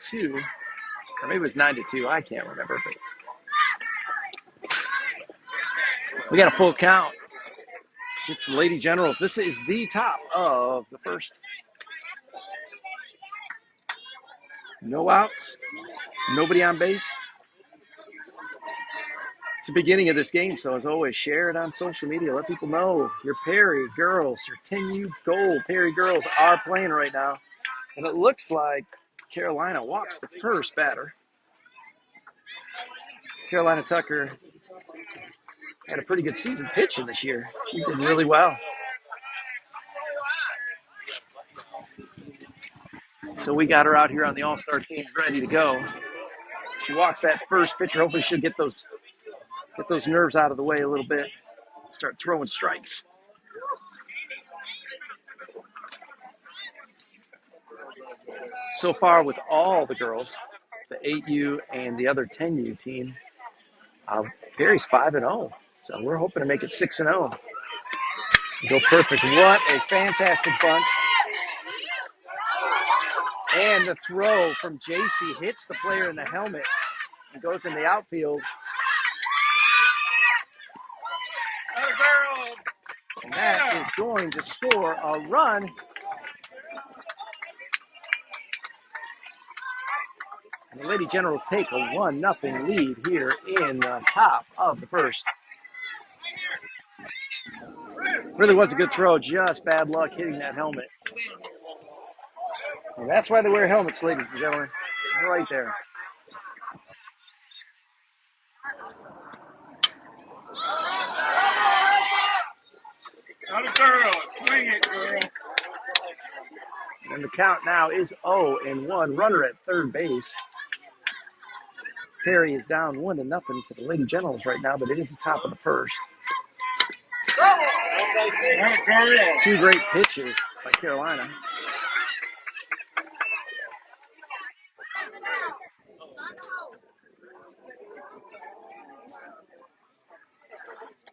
2, or maybe it was 9-2. I can't remember. But we got a full count. It's the Lady Generals. This is the top of the first. No outs. Nobody on base. It's the beginning of this game, so as always, share it on social media. Let people know your Perry girls, your 10U Gold Perry girls are playing right now. And it looks like Carolina walks the first batter. Carolina Tucker had a pretty good season pitching this year. She did really well. So we got her out here on the All-Star team ready to go. She walks that first pitcher. Hopefully she'll get those nerves out of the way a little bit. Start throwing strikes. So far with all the girls, the 8U and the other 10U team, Perry's 5-0. So we're hoping to make it 6-0. Go perfect. What a fantastic bunt. And the throw from JC hits the player in the helmet and goes in the outfield. And that is going to score a run. And the Lady Generals take a 1-0 lead here in the top of the first. Really was a good throw, just bad luck hitting that helmet. And that's why they wear helmets, ladies and gentlemen. Right there. Not a girl. Swing it, girl. And the count now is 0-1. Runner at third base. Perry is down 1-0 to the Lady Generals right now, but it is the top of the first. Two great pitches by Carolina.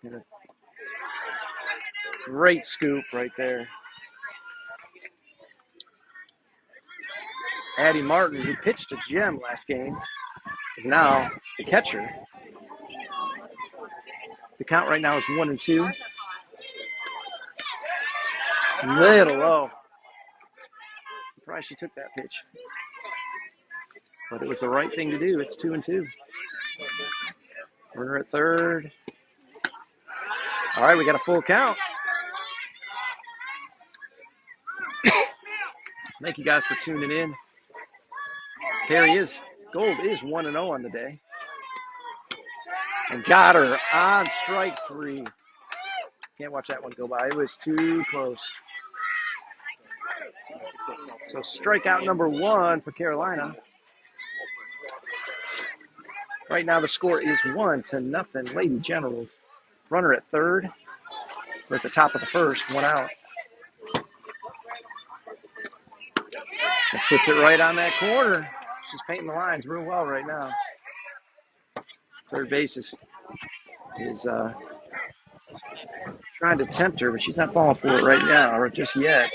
And a great scoop right there. Addie Martin, who pitched a gem last game, is now the catcher. The count right now is 1-2. Little low. Surprised she took that pitch. But it was the right thing to do. It's 2-2. Runner at third. All right, we got a full count. Thank you guys for tuning in. Perry Gold is 1-0 on the day. And got her on strike 3. Can't watch that one go by. It was too close. So strikeout number 1 for Carolina. Right now the score is 1-0. Lady Generals. Runner at third. We're at the top of the first. 1 out. That puts it right on that corner. She's painting the lines real well right now. Third base is trying to tempt her, but she's not falling for it right now, or just yet.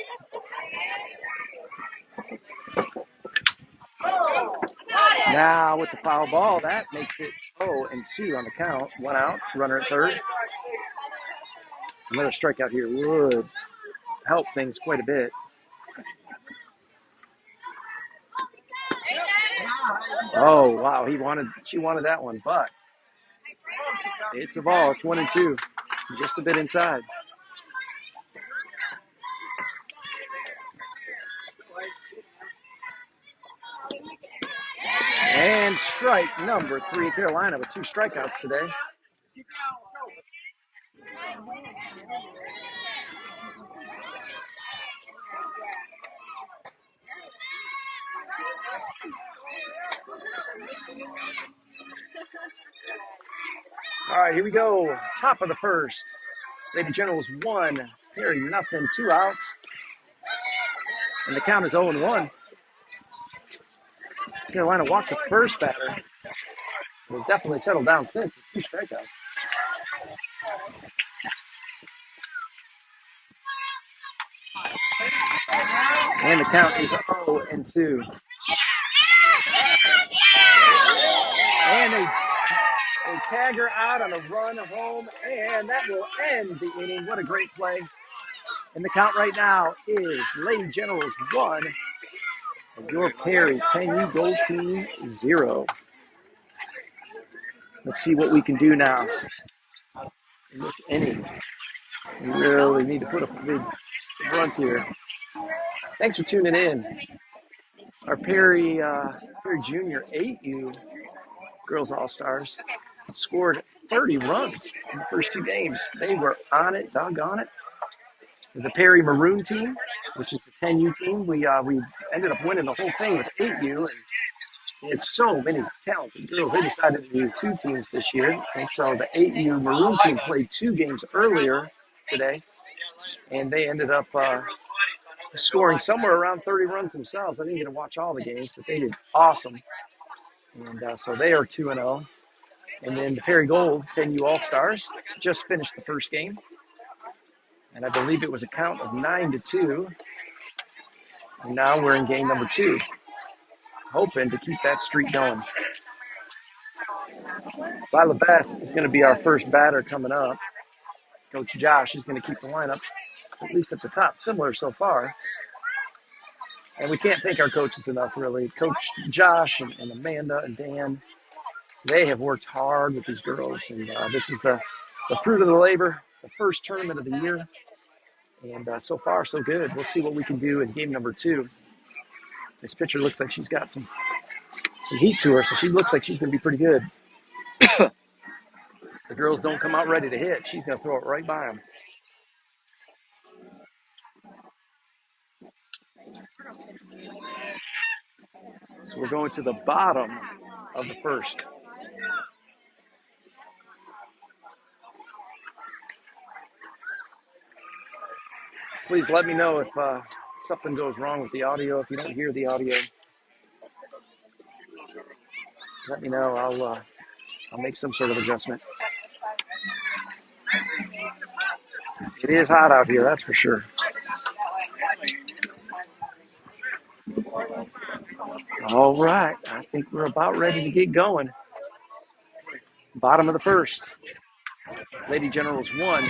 Now with the foul ball, that makes it 0-2 on the count. 1 out, runner at third. Another strikeout here would help things quite a bit. Oh, wow, she wanted that one, but it's the ball. It's 1-2, just a bit inside. And strike number 3. Carolina with 2 strikeouts today. All right, here we go. Top of the first. Lady Generals 1, Perry 0, 2 outs. And the count is 0-1. Carolina walked the first batter. It was definitely settled down since with 2 strikeouts. And the count is 0-2. And they tag her out on a run home, and that will end the inning. What a great play. And the count right now is Lady Generals 1 and your Perry 10U Gold Team 0. Let's see what we can do now in this inning. We really need to put up big runs here. Thanks for tuning in. Our Perry Junior 8U Girls All-Stars scored 30 runs in the first two games. They were on it, doggone it. The Perry Maroon team, which is the 10U team, we ended up winning the whole thing with 8U, and it's so many talented girls. They decided to do two teams this year, and so the 8U Maroon team played two games earlier today, and they ended up scoring somewhere around 30 runs themselves. I didn't get to watch all the games, but they did awesome, and so they are 2-0. And then the Perry Gold 10U All-Stars just finished the first game, and I believe it was a count of 9-2. And now we're in game number 2, hoping to keep that streak going. Lila Beth is going to be our first batter coming up. Coach Josh is going to keep the lineup, at least at the top, similar so far. And we can't thank our coaches enough, really. Coach Josh and Amanda and Dan, they have worked hard with these girls. And this is the fruit of the labor, the first tournament of the year. And so far, so good. We'll see what we can do in game number 2. This pitcher looks like she's got some heat to her, so she looks like she's going to be pretty good. The girls don't come out ready to hit. She's going to throw it right by them. So we're going to the bottom of the first. Please let me know if something goes wrong with the audio. If you don't hear the audio, let me know. I'll make some sort of adjustment. It is hot out here, that's for sure. All right, I think we're about ready to get going. Bottom of the first. Lady Generals 1.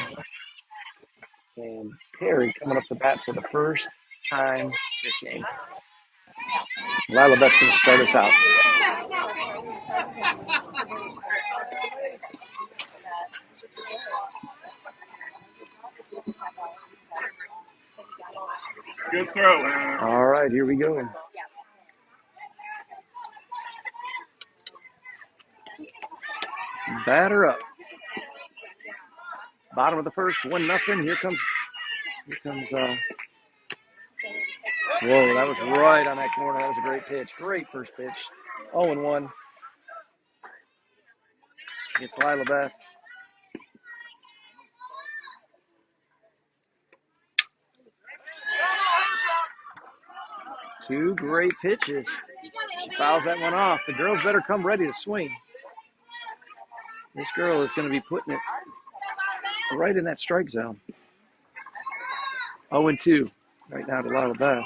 And Perry coming up the bat for the first time this game. Lila Beth's going to start us out. Good throw. All right, here we go. Batter up. Bottom of the first, 1-0. Here comes. Whoa, that was right on that corner. That was a great pitch. Great first pitch. 0-1. It's Lila Beth. Two great pitches. She fouls that one off. The girls better come ready to swing. This girl is going to be putting it right in that strike zone. 0-2 right now to Lila Beth.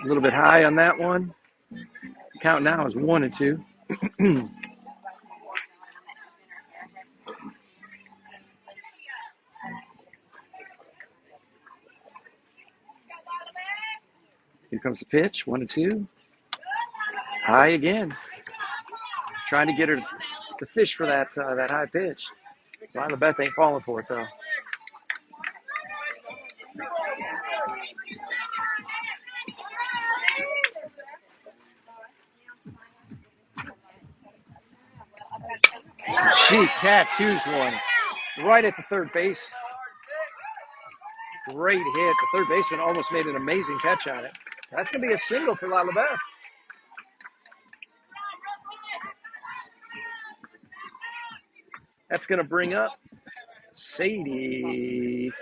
A little bit high on that one. The count now is 1-2. Here comes the pitch, 1-2. High again. Trying to get her to fish for that high pitch. Lila Beth ain't falling for it, though. She tattoos one right at the third base. Great hit. The third baseman almost made an amazing catch on it. That's going to be a single for Lila Beth. That's going to bring up Sadie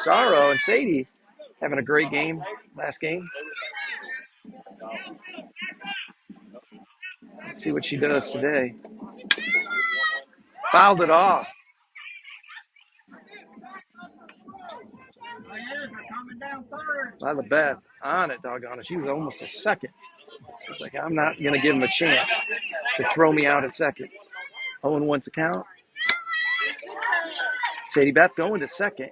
Sorrow. And Sadie having a great game last game. Let's see what she does today. Fouled it off. Lila Beth on it, doggone it. She was almost a second. She's like, I'm not going to give him a chance to throw me out at second. 0-1 to count. Sadie Beth going to second.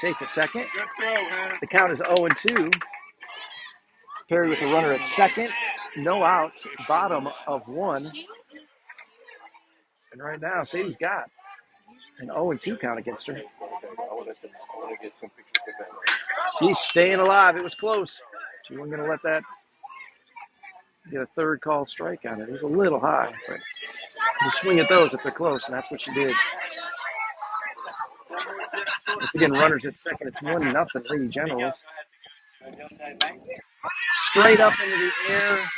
Safe at second. Good throw, Hannah. The count is 0-2. Perry with a runner at second. No outs. Bottom of 1. And right now, Sadie's got an 0-2 count against her. She's staying alive. It was close. She wasn't going to let that get a third call strike on it. It was a little high, but you swing at those if they're close, and that's what she did. Once again, runners at second. It's 1-0 Lady Generals. Straight up into the air,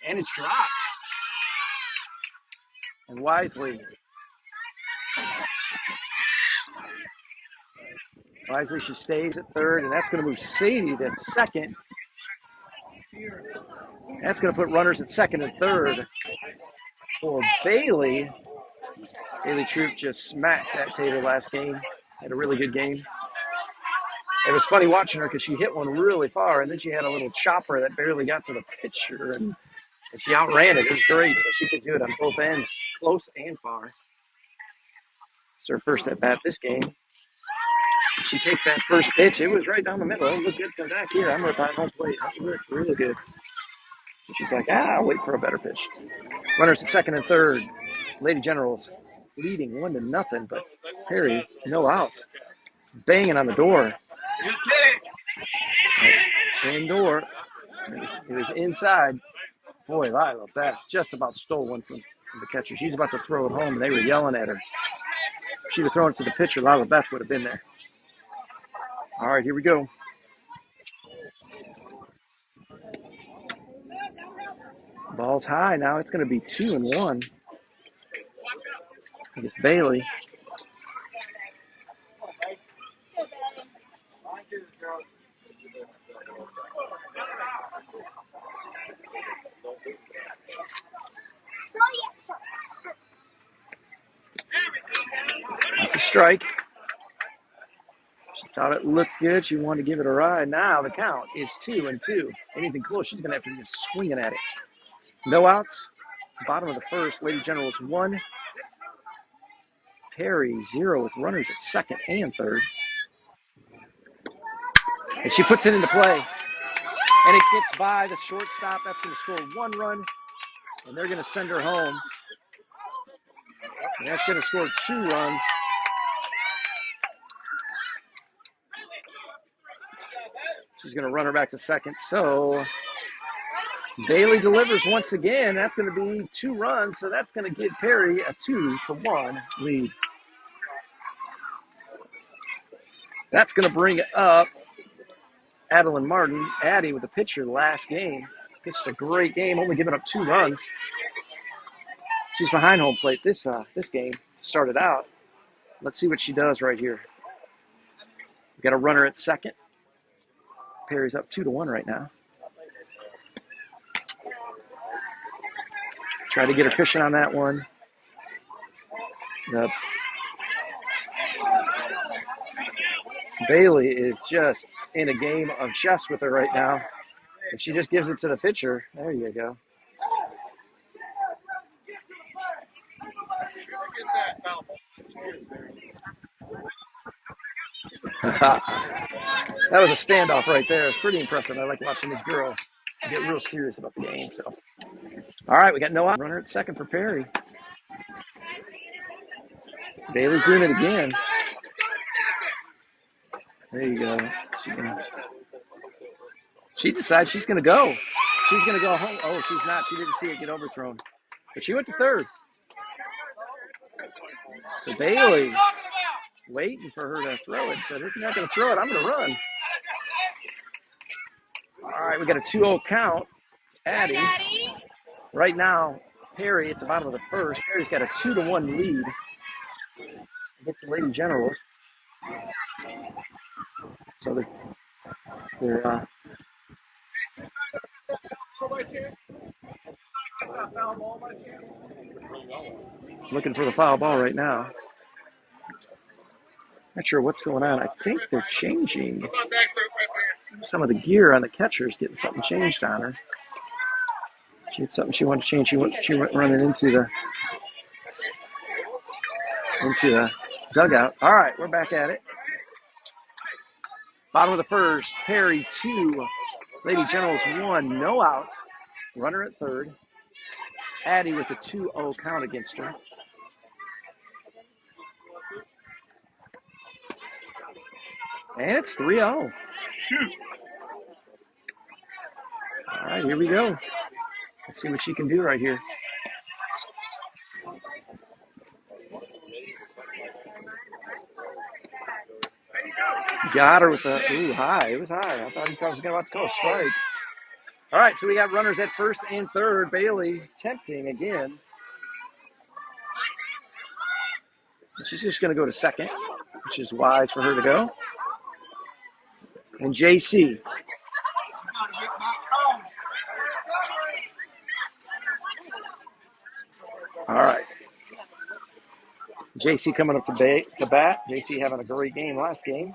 and it's dropped. And wisely, she stays at third, and that's going to move Sadie to second. That's going to put runners at second and third for Bailey. Bailey Troop just smacked that Tater last game. Had a really good game. It was funny watching her because she hit one really far, and then she had a little chopper that barely got to the pitcher, and she outran it. It was great, so she could do it on both ends, close and far. It's her first at bat this game. She takes that first pitch. It was right down the middle. It looked good from back here. I'm going to find home plate. That looked really good. She's like, I'll wait for a better pitch. Runners at second and third. Lady Generals leading 1-0, but Perry, no outs. Banging on the door. Indoor. It was inside. Boy, Lila Beth just about stole one from the catcher. She's about to throw it home, and they were yelling at her. If she'd have thrown it to the pitcher, Lila Beth would have been there. All right, here we go. Ball's high now. It's going to be 2-1. I think it's Bailey. That's a strike. She thought it looked good. She wanted to give it a ride. Now the count is 2-2. Anything close, she's going to have to be swinging at it. No outs. Bottom of the first. Lady Generals 1. Perry 0 with runners at second and third. And she puts it into play. And it gets by the shortstop. That's going to score 1 run. And they're going to send her home. And that's going to score 2 runs. She's going to run her back to second. So Bailey delivers once again. That's going to be 2 runs. So that's going to give Perry a 2-1 lead. That's going to bring up Adeline Martin. Addie with the pitcher last game. Pitched a great game, only giving up 2 runs. She's behind home plate this game. Started out. Let's see what she does right here. We got a runner at second. Perry's up 2-1 right now. Try to get her fishing on that one. Bailey is just in a game of chess with her right now. If she just gives it to the pitcher, there you go. That was a standoff right there. It's pretty impressive. I like watching these girls get real serious about the game. So, all right, we got no out. Runner at second for Perry. Bailey's doing it again. There you go. She decides she's going to go. She's going to go home. Oh, she's not. She didn't see it get overthrown. But she went to third. So Bailey waiting for her to throw it. Said, if you're not going to throw it, I'm going to run. All right, we got a 2-0 count. Addie. Right now, Perry, it's the bottom of the first. Perry's got a 2-1 lead against the Lady Generals. So they're looking for the foul ball right now. Not sure what's going on. I think they're changing. some of the gear on the catcher is getting something changed on her. She had something she wanted to change. She went running into the dugout. All right, we're back at it. Bottom of the first, Perry 2, Lady Generals 1, no outs. Runner at third. Addie with a 2-0 count against her. And it's 3-0. All right, here we go. Let's see what she can do right here. Got her with a, high. It was high. I thought he was about to call a strike. All right, so we got runners at first and third. Bailey tempting again. She's just going to go to second, which is wise for her to go. And JC. All right. JC coming up to bat. JC having a great game last game.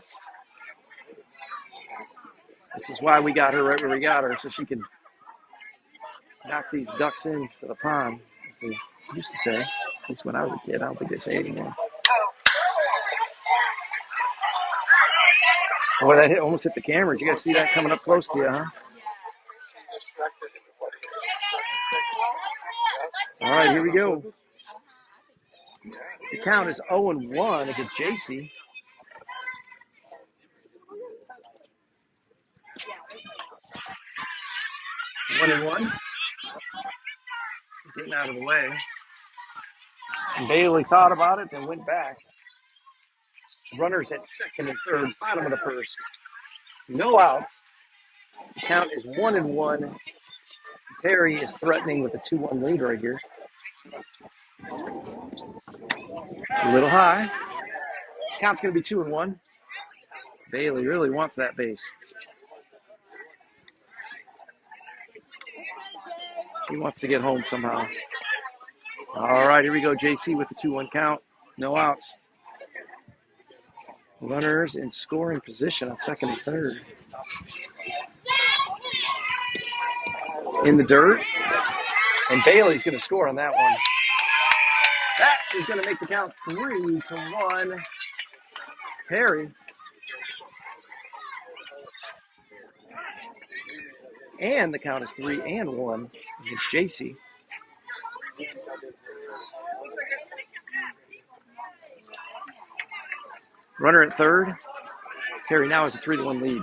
This is why we got her right where we got her, so she can knock these ducks into the pond, as they used to say. At least when I was a kid. I don't think they say it anymore. Boy, that almost hit the camera. Did you guys see that coming up close to you, huh? All right, here we go. The count is 0-1 against JC. One and one. Getting out of the way. And Bailey thought about it, then went back. Runners at second and third, bottom of the first. No outs. The count is 1-1. Perry is threatening with a 2-1 lead right here. A little high. Count's going to be 2-1. Bailey really wants that base. She wants to get home somehow. All right, here we go. JC with the 2-1 count. No outs. Runners in scoring position on second and third. It's in the dirt. And Bailey's going to score on that one. That is going to make the count 3-1. Perry. And the count is 3-1 against JC. Runner at third. Perry now has a 3-1 lead.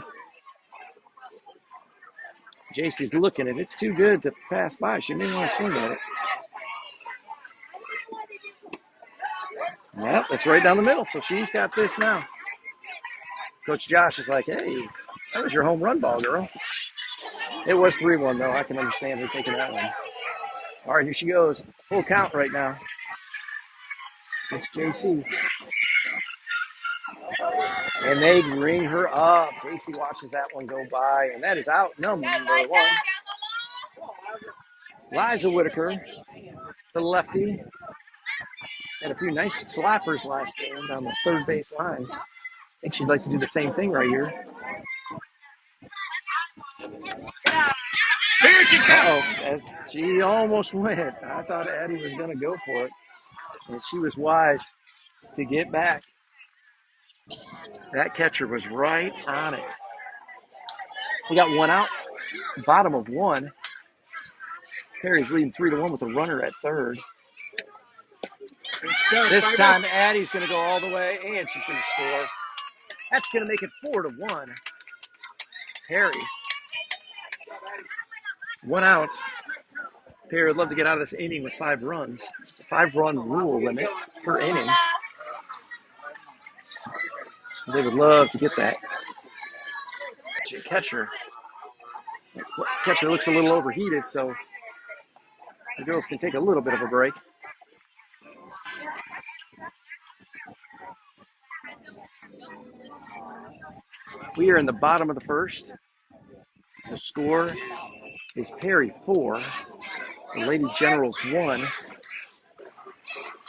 JC's looking at it. It's too good to pass by. She may want to swing at it. Yep, that's right down the middle. So she's got this now. Coach Josh is like, hey, that was your home run ball, girl. It was 3-1, though. I can understand her taking that one. All right, here she goes. Full count right now. It's JC. And they ring her up. JC watches that one go by, and that is out number one. Liza Whitaker, the lefty, had a few nice slappers last game down the third base line. I think she'd like to do the same thing right here. Uh-oh, she almost went. I thought Addie was going to go for it, and she was wise to get back. That catcher was right on it. We got one out, bottom of one. Perry's leading 3-1 with a runner at third. This time Addie's going to go all the way, and she's going to score. That's going to make it 4-1. Perry. One out. Perry would love to get out of this inning with 5 runs. It's a 5-run rule limit per inning. They would love to get that. Catcher looks a little overheated, so the girls can take a little bit of a break. We are in the bottom of the first. The score is Perry 4, the Lady Generals 1.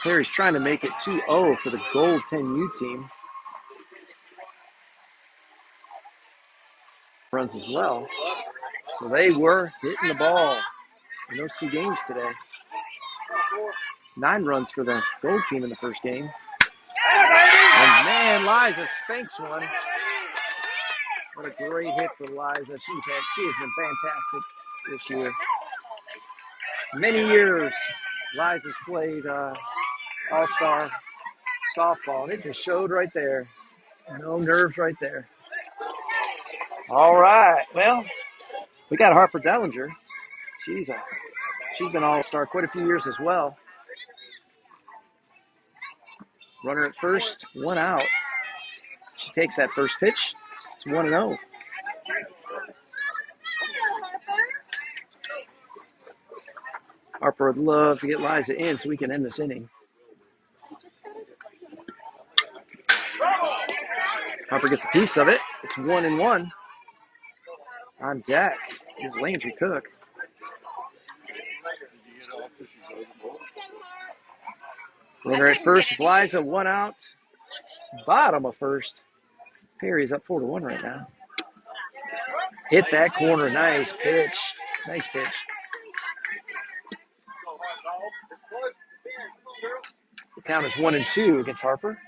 Perry's trying to make it 2-0 for the Gold 10U team. Runs runs as well. So they were hitting the ball in those two games today. 9 runs for the gold team in the first game. And man, Liza spanks one. What a great hit for Liza. She has been fantastic this year. Many years Liza's played all-star softball, and it just showed right there. No nerves right there. All right, well, we got Harper Dellinger. She's been all-star quite a few years as well. Runner at first, 1 out. She takes that first pitch. It's 1-0. Harper would love to get Liza in so we can end this inning. Harper gets a piece of it. It's 1-1. On deck is Landry Cook. Runner at first with Liza, 1 out. Bottom of first. Perry's up 4-1 right now. Hit that corner. Nice pitch. Nice pitch. The count is 1-2 against Harper.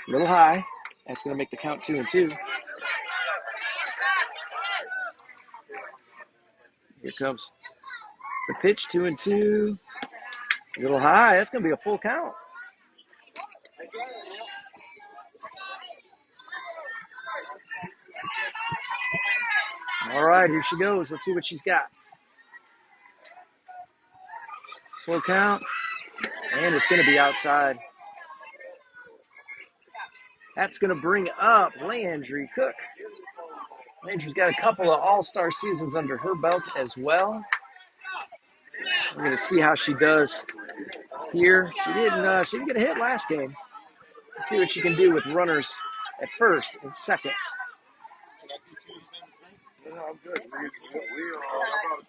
A little high. That's going to make the count 2-2. Here comes the pitch, 2-2. A little high. That's going to be a full count. All right, here she goes. Let's see what she's got. Full count. And it's going to be outside. That's going to bring up Landry Cook. Landry's got a couple of all-star seasons under her belt as well. We're going to see how she does here. She didn't get a hit last game. Let's see what she can do with runners at first and second.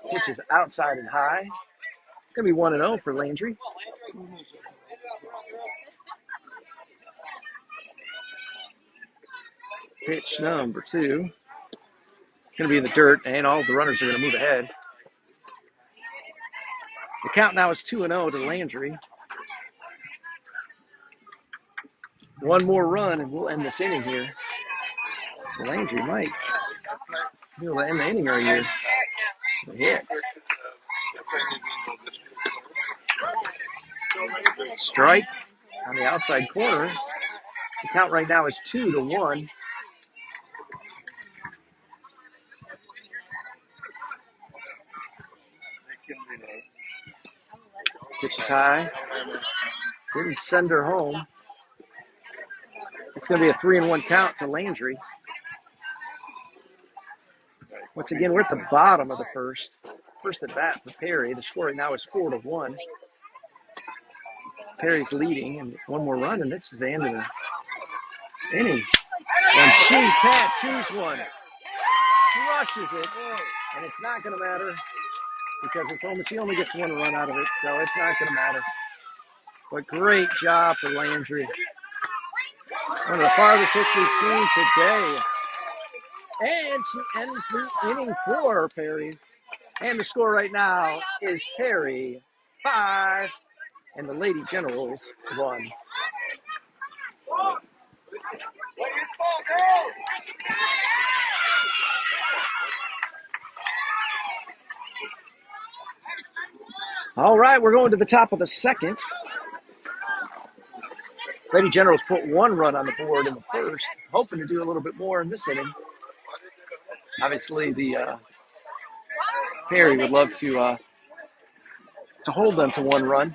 Pitch is outside and high. It's going to be 1-0 for Landry. Pitch number 2. It's going to be in the dirt, and all the runners are going to move ahead. The count now is 2-0 to Landry. One more run, and we'll end this inning here. So Landry might be able to end the inning right here. A hit. Strike on the outside corner. The count right now is 2-1. Pitch is high. Didn't send her home. It's going to be a 3-1 count to Landry. Once again, we're at the bottom of the first. First at bat for Perry. The score right now is 4-1. Perry's leading, and one more run, and this is the end of the inning. And she tattoos one. Crushes it, and it's not going to matter because she only gets 1 run out of it, so it's not going to matter. But great job for Landry. One of the farthest hits we've seen today. And she ends the inning for Perry. And the score right now is Perry 5 and the Lady Generals 1. All right, we're going to the top of the second. Lady Generals put 1 run on the board in the first, hoping to do a little bit more in this inning. Obviously, the Perry would love to hold them to 1 run.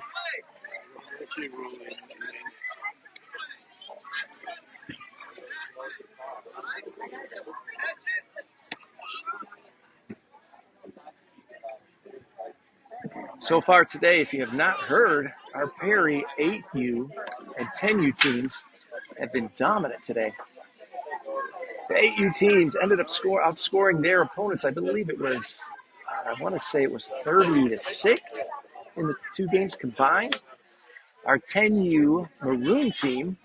So far today, if you have not heard, our Perry 8U and 10U teams have been dominant today. The 8U teams ended up outscoring their opponents. I believe it was, I want to say it was 30-6 in the 2 games combined. Our 10U Maroon team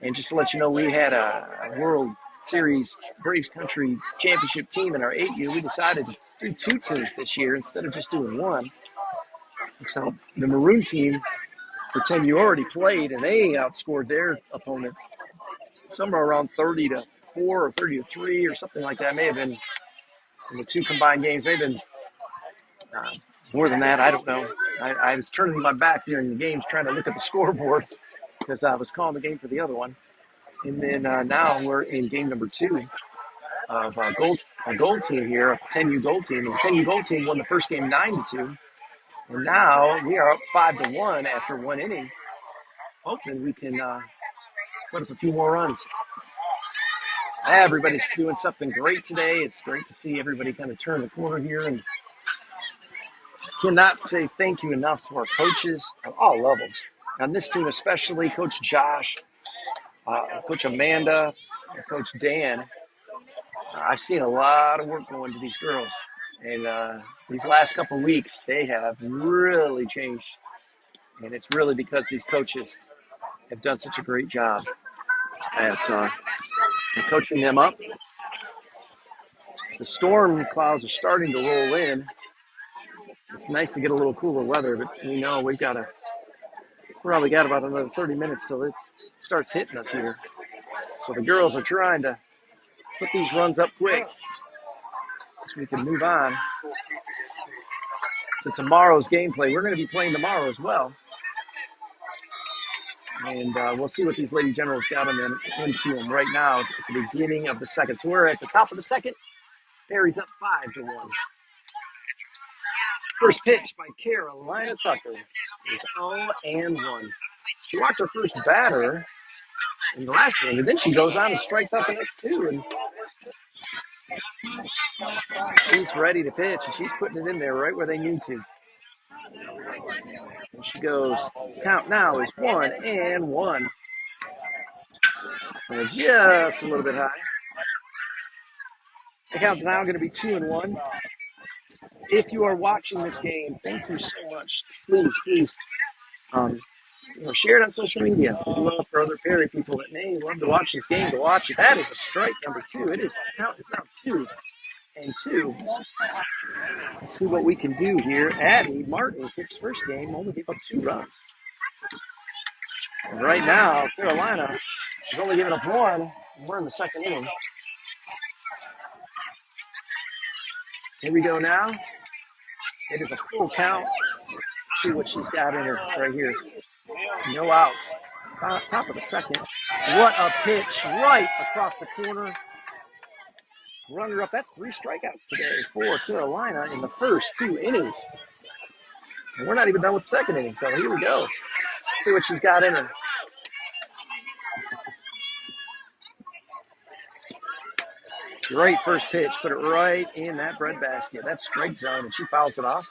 And just to let you know, we had a World Series Braves Country Championship team in our 8U. We decided to do 2 teams this year instead of just doing 1. And so the Maroon team for 10U already played, and they outscored their opponents somewhere around 30-4 or 30-3 or something like that. It may have been in the 2 combined games, may have been more than that. I don't know. I was turning my back during the games trying to look at the scoreboard because I was calling the game for the other one. And then now we're in game number 2 of a gold team here, a 10U gold team. And the 10U gold team won the first game 9-2. And now we are up 5-1 after 1 inning. Hoping we can put up a few more runs. Everybody's doing something great today. It's great to see everybody kind of turn the corner here, and cannot say thank you enough to our coaches at all levels. On this team especially, Coach Josh, Coach Amanda, and Coach Dan. I've seen a lot of work going to these girls. And these last couple of weeks, they have really changed. And it's really because these coaches have done such a great job at coaching them up. The storm clouds are starting to roll in. It's nice to get a little cooler weather, but we know we've probably got about another 30 minutes till it starts hitting us here. So the girls are trying to put these runs up quick so we can move on to tomorrow's gameplay. We're going to be playing tomorrow as well. And we'll see what these Lady Generals got them into them right now at the beginning of the second. So we're at the top of the second. Perry's up 5-1. First pitch by Carolina Tucker is 0-1. She walked her first batter in the last game, and then she goes on and strikes out the next 2. And she's ready to pitch, and she's putting it in there right where they need to. And she goes, count now is 1-1. And just a little bit high. The count now going to be 2-1. If you are watching this game, thank you so much. Please, share it on social media. We'd love for other Perry people that may love to watch this game to watch it. That is a strike number 2. It is count is now 2-2. Let's see what we can do here. Addie Martin pitched first game, only gave up 2 runs. And right now, Carolina is only giving up 1. We're in the second inning. Here we go now. It is a full count. Let's see what she's got in her right here. No outs. Top of the second. What a pitch right across the corner. Runner up. That's 3 strikeouts today for Carolina in the first 2 innings. And we're not even done with the second inning, so here we go. Let's see what she's got in her. Great first pitch. Put it right in that breadbasket. That's strike zone, and she fouls it off.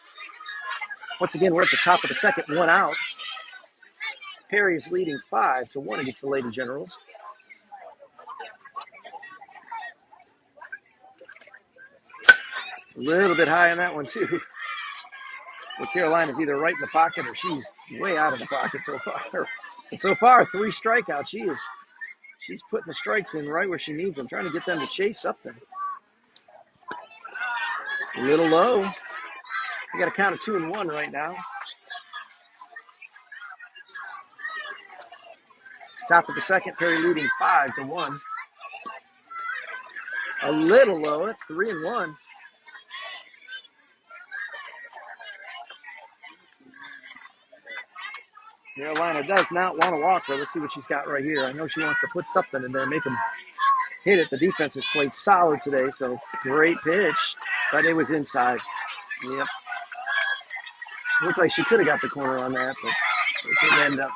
Once again, we're at the top of the second, 1 out. Perry is leading 5-1 against the Lady Generals. A little bit high on that one, too. Well, Carolina's either right in the pocket or she's way out of the pocket so far. And so far, 3 strikeouts. She's putting the strikes in right where she needs them, trying to get them to chase something. A little low. We got a count of 2-1 right now. Top of the second, Perry leading 5-1. A little low. That's 3-1. Carolina does not want to walk her. Let's see what she's got right here. I know she wants to put something in there, make them hit it. The defense has played solid today, so great pitch. But it was inside. Yep. Looked like she could have got the corner on that, but it didn't end up.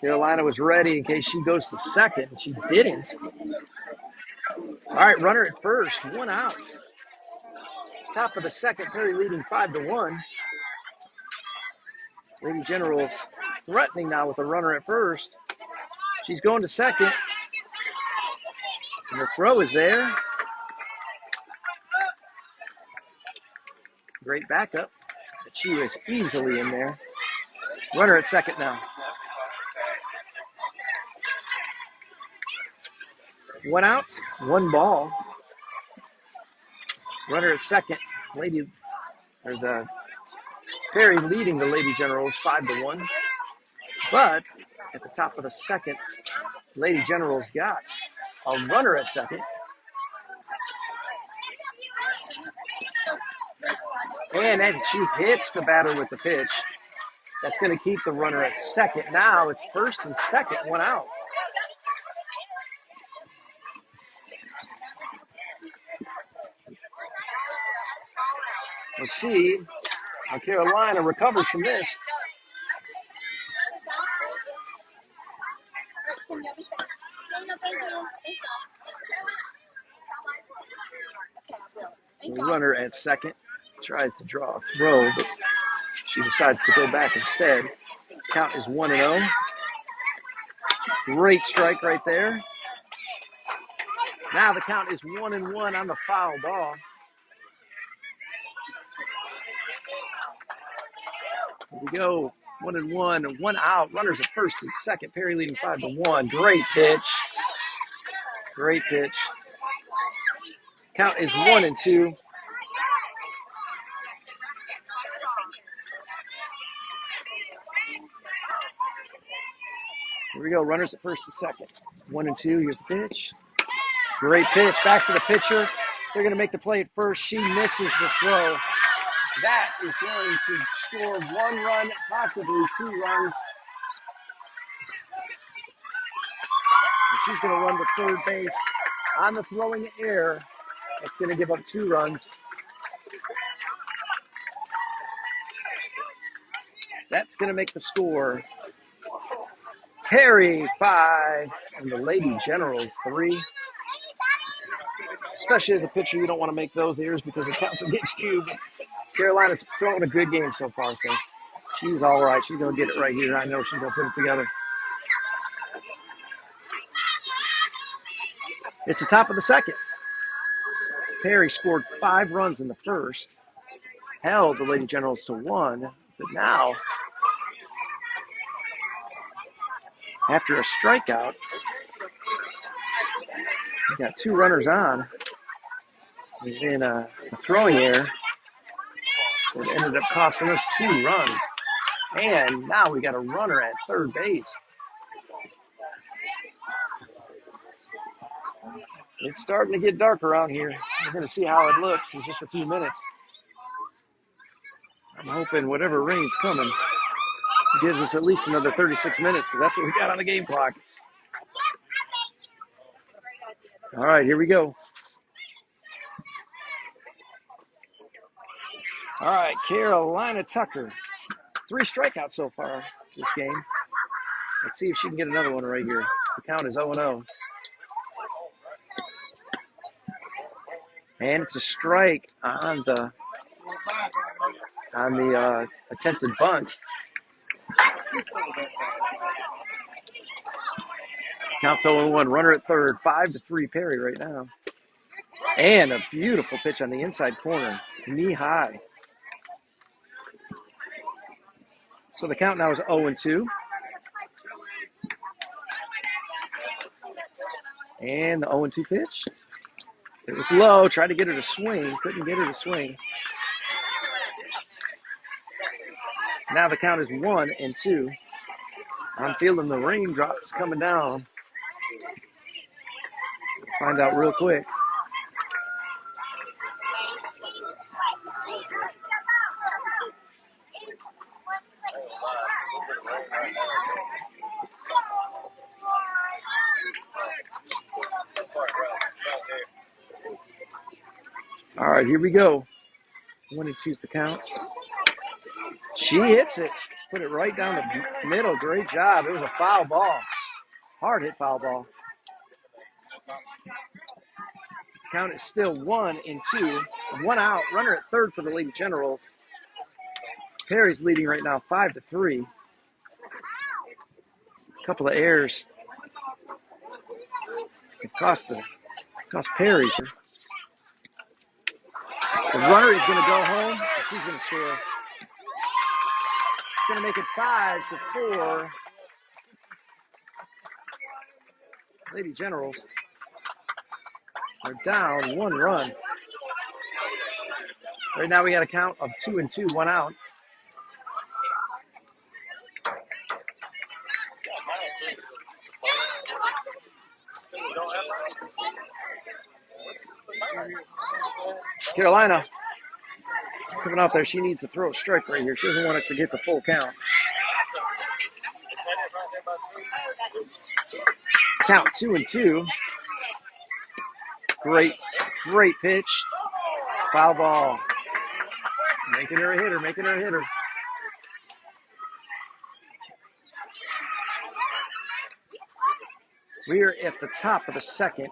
Carolina was ready in case she goes to second. She didn't. All right, runner at first. 1 out. Top of the second, Perry leading 5-1. Lady Generals threatening now with a runner at first. She's going to second. And the throw is there. Great backup. But she was easily in there. Runner at second now. One out, one ball. Runner at second. Perry leading the Lady Generals 5-1. But at the top of the second, Lady Generals got a runner at second. And she hits the batter with the pitch. That's going to keep the runner at second. Now it's first and second, one out. We'll see how Carolina recovers from this. The runner at second tries to draw a throw, but she decides to go back instead. Count is 1-0. Great strike right there. Now the count is 1-1 on the foul ball. Here we go. 1-1, one out. Runners at first and second. Perry leading 5-1. Great pitch. Great pitch. Count is 1-2. Here we go. Runners at first and second. 1-2. Here's the pitch. Great pitch. Back to the pitcher. They're going to make the play at first. She misses the throw. That is going to score one run, possibly two runs. And she's going to run to third base on the throwing error. That's going to give up 2 runs. That's going to make the score Perry 5 and the Lady Generals 3. Especially as a pitcher, you don't want to make those errors because it counts against you. But Carolina's throwing a good game so far, so she's all right. She's going to get it right here. I know she's going to put it together. It's the top of the second. Perry scored 5 runs in the first, held the Lady Generals to 1, but now, after a strikeout, we got 2 runners on in a throwing error that ended up costing us 2 runs. And now we got a runner at third base. It's starting to get dark around here. We're going to see how it looks in just a few minutes. I'm hoping whatever rain's coming gives us at least another 36 minutes because that's what we got on the game clock. All right, here we go. All right, Carolina Tucker. 3 strikeouts so far this game. Let's see if she can get another one right here. The count is 0-0. And it's a strike on the attempted bunt. Counts 0-1. Runner at third. 5-3 Perry right now. And a beautiful pitch on the inside corner. Knee high. So the count now is 0-2. And the 0-2 pitch. It was low. Tried to get her to swing. Couldn't get her to swing. Now the count is 1-2. I'm feeling the raindrops coming down. Find out real quick. All right, here we go. 1-2's the count. She hits it. Put it right down the middle. Great job. It was a foul ball. Hard hit foul ball. Count is still 1-2. 1 out. Runner at third for the Lady Generals. Perry's leading right now 5-3. A couple of errors. It cost Perry. The runner is going to go home, and she's going to score. It's going to make it 5-4. Lady Generals. They're down 1 run. Right now we got a count of 2-2, 1 out. Carolina coming out there. She needs to throw a strike right here. She doesn't want it to get the full count. Count 2-2. Great pitch. Foul ball. Making her a hitter. We are at the top of the second.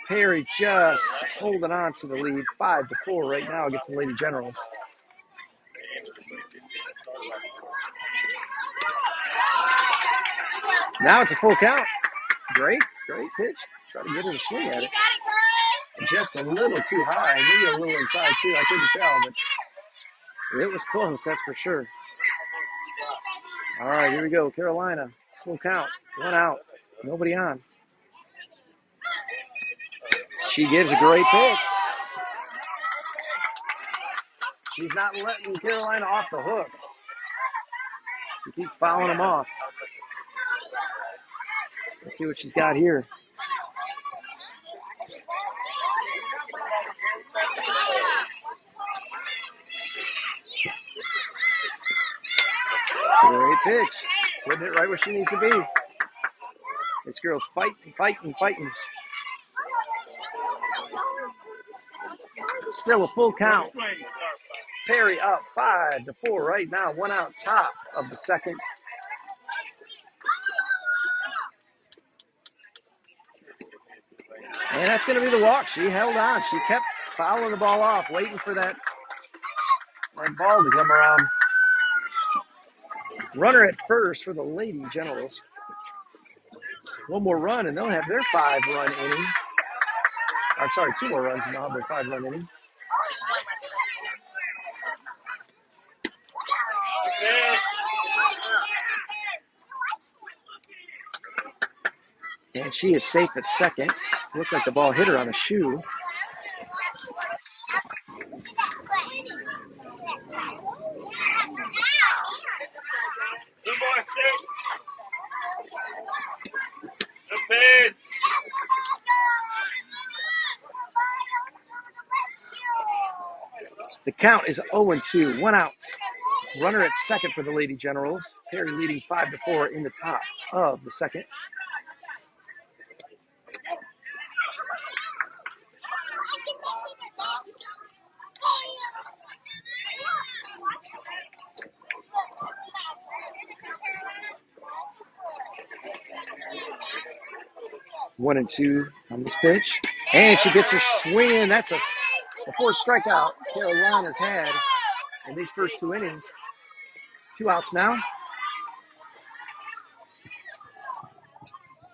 Perry just holding on to the lead, 5-4 right now against the Lady Generals. Now it's a full count. Great pitch. Try to get her to swing at it. Just a little too high, maybe a little inside too. I couldn't tell, but it was close, that's for sure. All right, here we go. Carolina, full count, 1 out, nobody on. She gives a great pitch. She's not letting Carolina off the hook. She keeps fouling them off. Let's see what she's got here. Great pitch. Putting it right where she needs to be. This girl's fighting. Still a full count. Perry up 5-4 right now. 1 out, top of the second. And that's going to be the walk. She held on. She kept fouling the ball off, waiting for that ball to come around. Runner at first for the Lady Generals. 1 more run, and they'll have their 5-run inning. I'm sorry, 2 more runs, and they'll have their 5-run inning. And she is safe at second. Looked like the ball hit her on a shoe. The count is 0-2, 1 out. Runner at second for the Lady Generals. Perry leading 5-4 in the top of the second. One and two on this pitch. And she gets her swing in. That's a fourth strikeout Carolina's had in these first 2 innings. 2 outs now.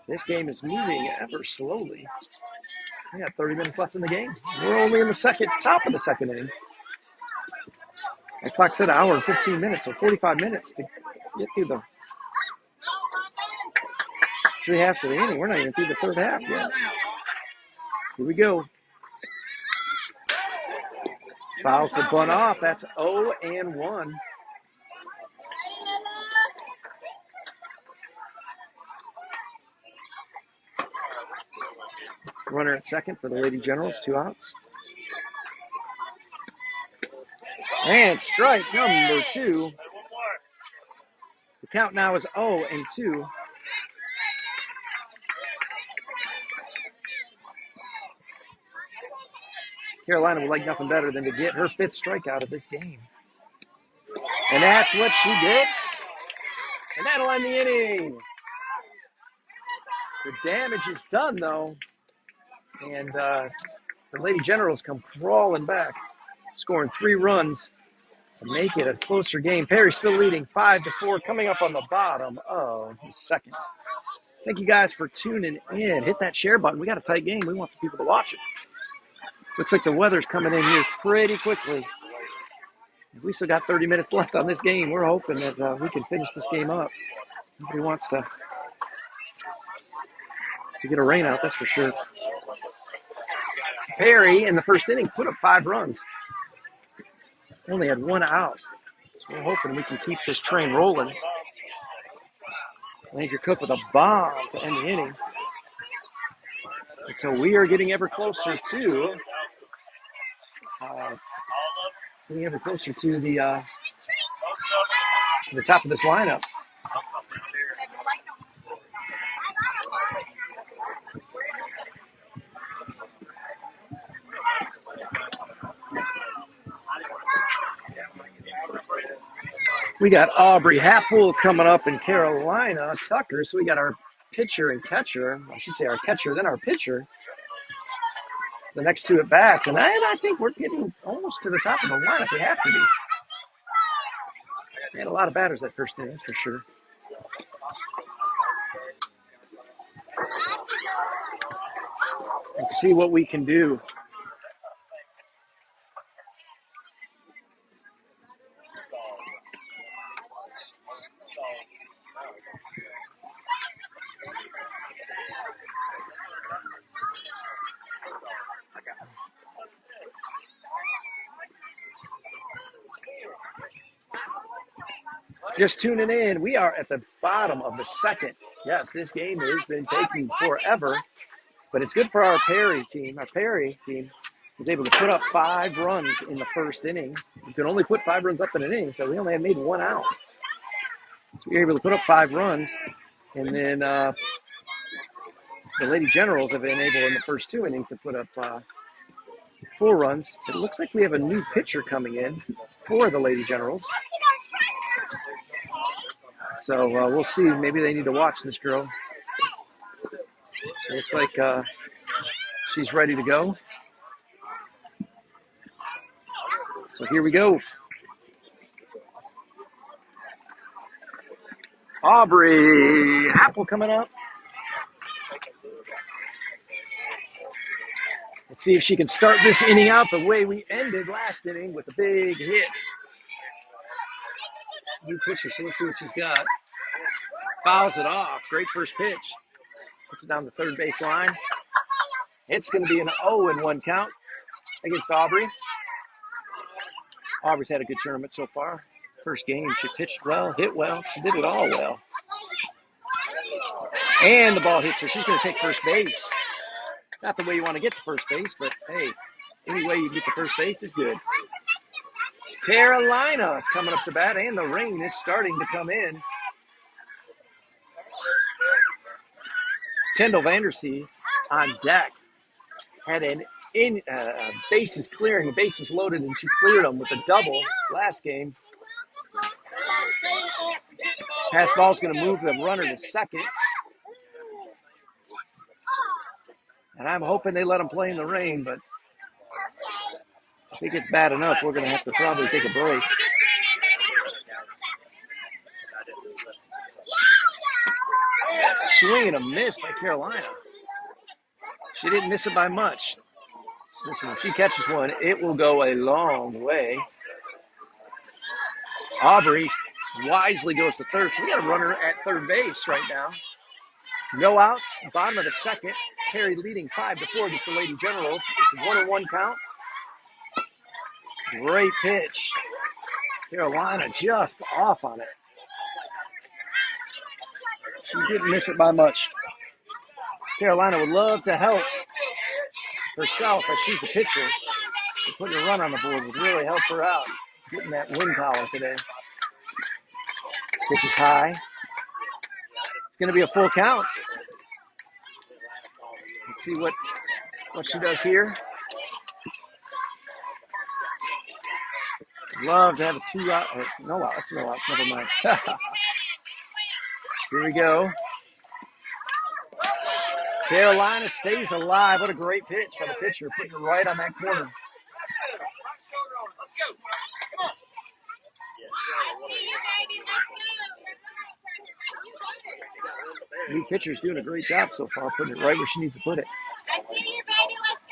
This game is moving ever slowly. We got 30 minutes left in the game. We're only in the top of the second inning. The clock said an hour and 15 minutes, so 45 minutes to get through the 3 halves of the inning. We're not even through the third half yet. Here we go. Fouls the bunt off. That's 0-1. Runner at second for the Lady Generals, 2 outs. And strike number 2. The count now is 0-2. Carolina would like nothing better than to get her 5th strikeout of this game. And that's what she gets. And that'll end the inning. The damage is done, though. And the Lady Generals come crawling back, scoring 3 runs to make it a closer game. Perry's still leading 5-4, coming up on the bottom of the second. Thank you guys for tuning in. Hit that share button. We got a tight game. We want some people to watch it. Looks like the weather's coming in here pretty quickly. We still got 30 minutes left on this game. We're hoping that we can finish this game up. Nobody wants to get a rain out, that's for sure. Perry in the first inning put up 5 runs. Only had 1 out. So we're hoping we can keep this train rolling. Ranger Cook with a bomb to end the inning. And so we are getting ever closer to the top of this lineup. We got Aubrey Happel coming up in Carolina Tucker. So we got our pitcher and catcher. I should say our catcher, then our pitcher. The next 2 at bats. And I think we're getting almost to the top of the lineup. We have to be. We had a lot of batters that first inning, that's for sure. Let's see what we can do. Just tuning in, we are at the bottom of the second. Yes, this game has been taking forever, but it's good for our Perry team. Our Perry team was able to put up 5 runs in the first inning. You can only put 5 runs up in an inning, so we only have made 1 out. So we were able to put up 5 runs, and then the Lady Generals have been able in the first 2 innings to put up 4 runs. It looks like we have a new pitcher coming in for the Lady Generals. So we'll see. Maybe they need to watch this girl. It looks like she's ready to go. So here we go. Aubrey Happel coming up. Let's see if she can start this inning out the way we ended last inning with a big hit. New pitcher, so let's see what she's got. Fouls it off. Great first pitch. Puts it down the third base line. It's going to be an 0-1 count against Aubrey. Aubrey's had a good tournament so far. First game, she pitched well, hit well. She did it all well. And the ball hits her. She's going to take first base. Not the way you want to get to first base, but hey, any way you can get to first base is good. Carolina is coming up to bat, and the rain is starting to come in. Kendall Vandersea on deck had an bases clearing, bases loaded, and she cleared them with a double last game. Pass ball's going to move the runner to second. And I'm hoping they let them play in the rain, but I think it's bad enough. We're going to have to probably take a break. Swing and a miss by Carolina. She didn't miss it by much. Listen, if she catches one, it will go a long way. Aubrey wisely goes to third, so we got a runner at third base right now. No outs, bottom of the second. Perry leading 5-4 against the Lady Generals. It's a 1-1 count. Great pitch. Carolina just off on it. She didn't miss it by much. Carolina would love to help herself as she's the pitcher. Putting a run on the board would really help her out. Getting that win column today. Pitch is high. It's going to be a full count. Let's see what she does here. Love to have a 2 out. No outs. No outs. Never mind. Here we go. Carolina stays alive. What a great pitch by the pitcher, putting it right on that corner. New pitcher's doing a great job so far, putting it right where she needs to put it. I see you, baby. Let's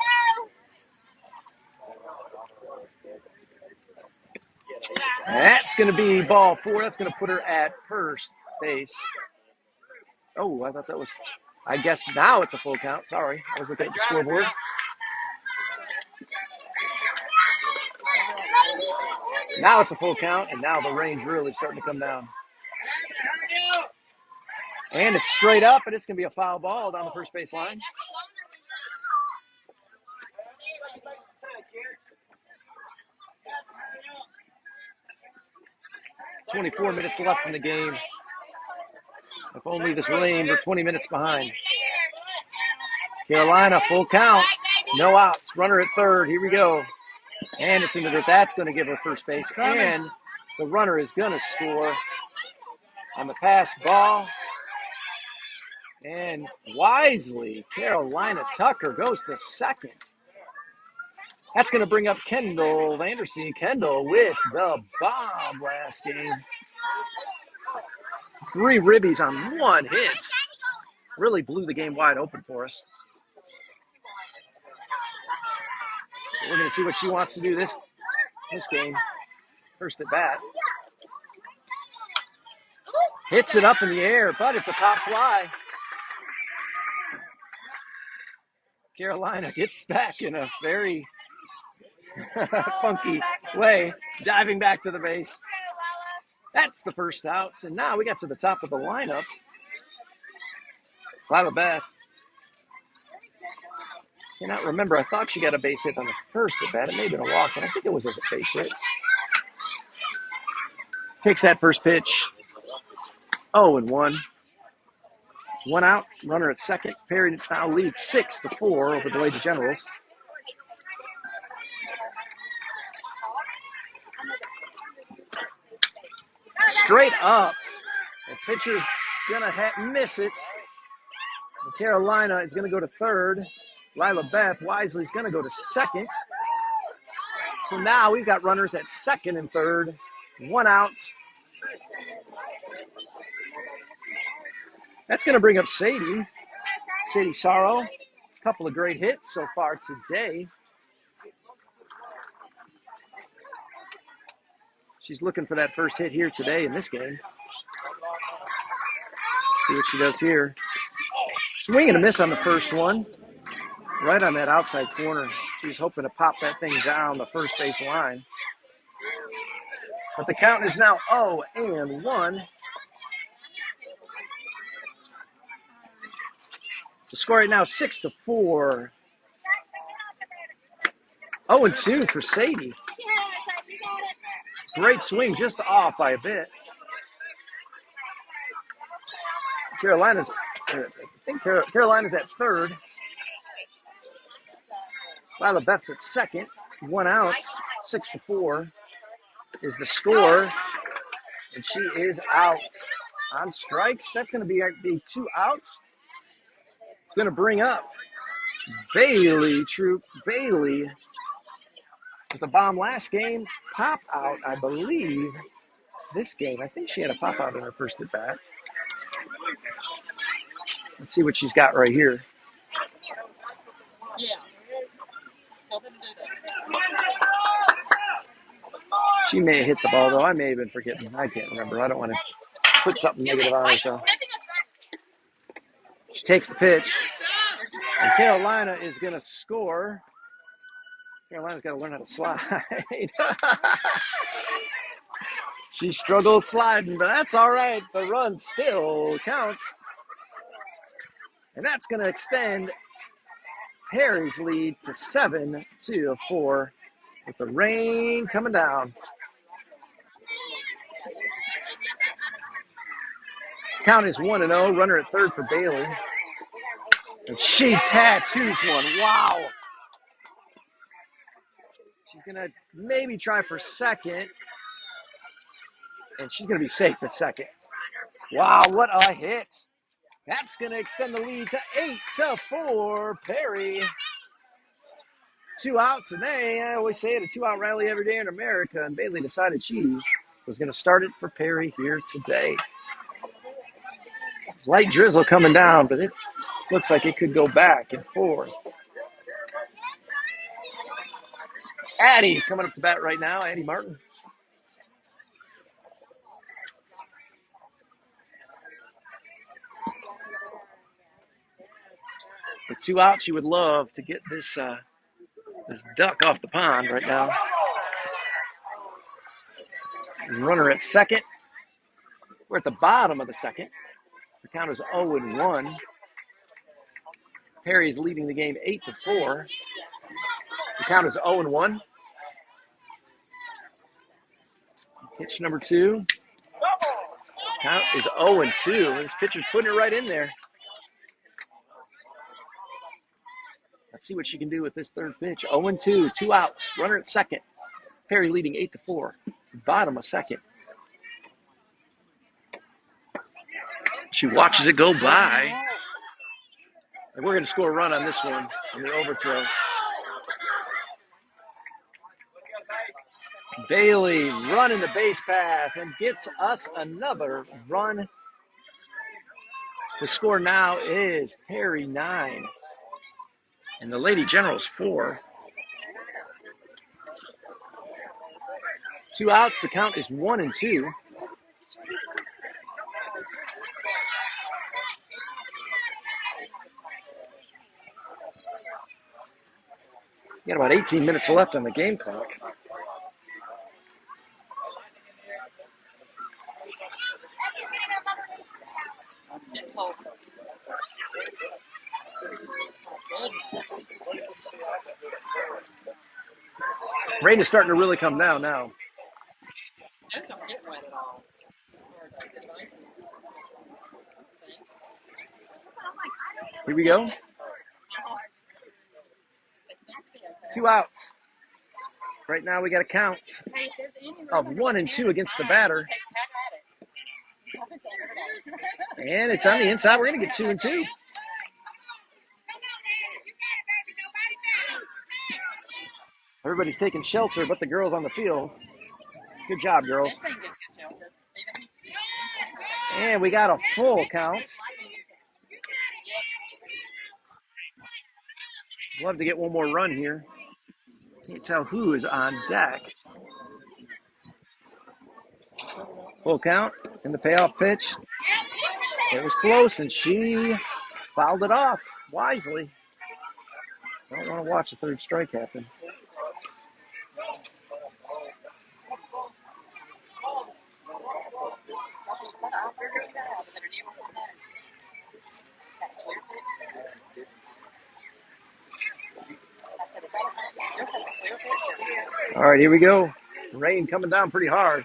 go. That's going to be ball 4. That's going to put her at first base. Oh, I thought that was, I guess now it's a full count. Sorry, I was looking at the scoreboard. Now it's a full count, and now the rain's really starting to come down. And it's straight up, and it's going to be a foul ball down the first base line. "24 minutes left in the game. If only this rain were 20 minutes behind." Carolina, full count. No outs. Runner at third. Here we go. And it's into the, that's going to give her first base. And the runner is going to score on the pass ball. And wisely, Carolina Tucker goes to second. That's going to bring up Kendall Vandersteen. Kendall with the bomb last game. 3 ribbies on 1 hit. Really blew the game wide open for us. So we're going to see what she wants to do this game. First at bat. Hits it up in the air, but it's a pop fly. Carolina gets back in a very funky way, diving back to the base. That's the first out. And now we got to the top of the lineup. Lila Beth. Cannot remember. I thought she got a base hit on the first at bat. It may have been a walk, but I think it was a base hit. Takes that first pitch. 0-1. 1 out. Runner at second. Perry now leads 6-4 over the Lady Generals. Straight up. The pitcher's going to miss it. And Carolina is going to go to third. Lila Beth Wisely's going to go to second. So now we've got runners at second and third. 1 out. That's going to bring up Sadie Sorrow. A couple of great hits so far today. She's looking for that first hit here today in this game. See what she does here. Swing and a miss on the first one. Right on that outside corner. She's hoping to pop that thing down the first base line. But the count is now 0-1. The score right now 6-4. 0-2 for Sadie. Great swing, just off by a bit. Carolina's at third. Lila Beth's at second. 1 out. 6-4 is the score. And she is out on strikes. That's going to be 2 outs. It's going to bring up Bailey with a bomb last game. Pop out, I believe, this game. I think she had a pop out in her first at bat. Let's see what she's got right here. She may have hit the ball, though. I may have been forgetting. I can't remember. I don't want to put something negative on her, so. She takes the pitch. And Carolina is going to score. Carolina's got to learn how to slide. She struggles sliding, but that's all right. The run still counts. And that's going to extend Perry's lead to 7-4 with the rain coming down. Count is 1-0. Runner at third for Bailey. And she tattoos one. Wow. She's going to maybe try for second. And she's going to be safe at second. Wow, what a hit. That's going to extend the lead to 8-4. Perry. 2 outs. And I always say it, a 2-out rally every day in America. And Bailey decided she was going to start it for Perry here today. Light drizzle coming down, but it looks like it could go back and forth. Addie's coming up to bat right now, Addie Martin. With 2 outs, she would love to get this duck off the pond right now. Runner at second. We're at the bottom of the second. The count is 0-1. Perry is leading the game 8-4. The count is 0-1. Pitch number 2. Count is 0-2. This pitcher's putting it right in there. Let's see what she can do with this third pitch. 0-2, 2 outs. Runner at second. Perry leading 8-4. Bottom of second. She watches it go by. And we're going to score a run on this one in the overthrow. Bailey running the base path and gets us another run. The score now is Perry 9 and the Lady Generals 4. 2 outs. The count is 1-2. Got about 18 minutes left on the game clock. Rain is starting to really come down now. Here we go. 2 outs. Right now we got a count of 1-2 against the batter. And it's on the inside. We're going to get 2-2. Everybody's taking shelter but the girls on the field. Good job, girls. And we got a full count. Love to get one more run here. Can't tell who is on deck. Full count in the payoff pitch. It was close, and she fouled it off wisely. Don't want to watch the third strike happen. All right, here we go. Rain coming down pretty hard.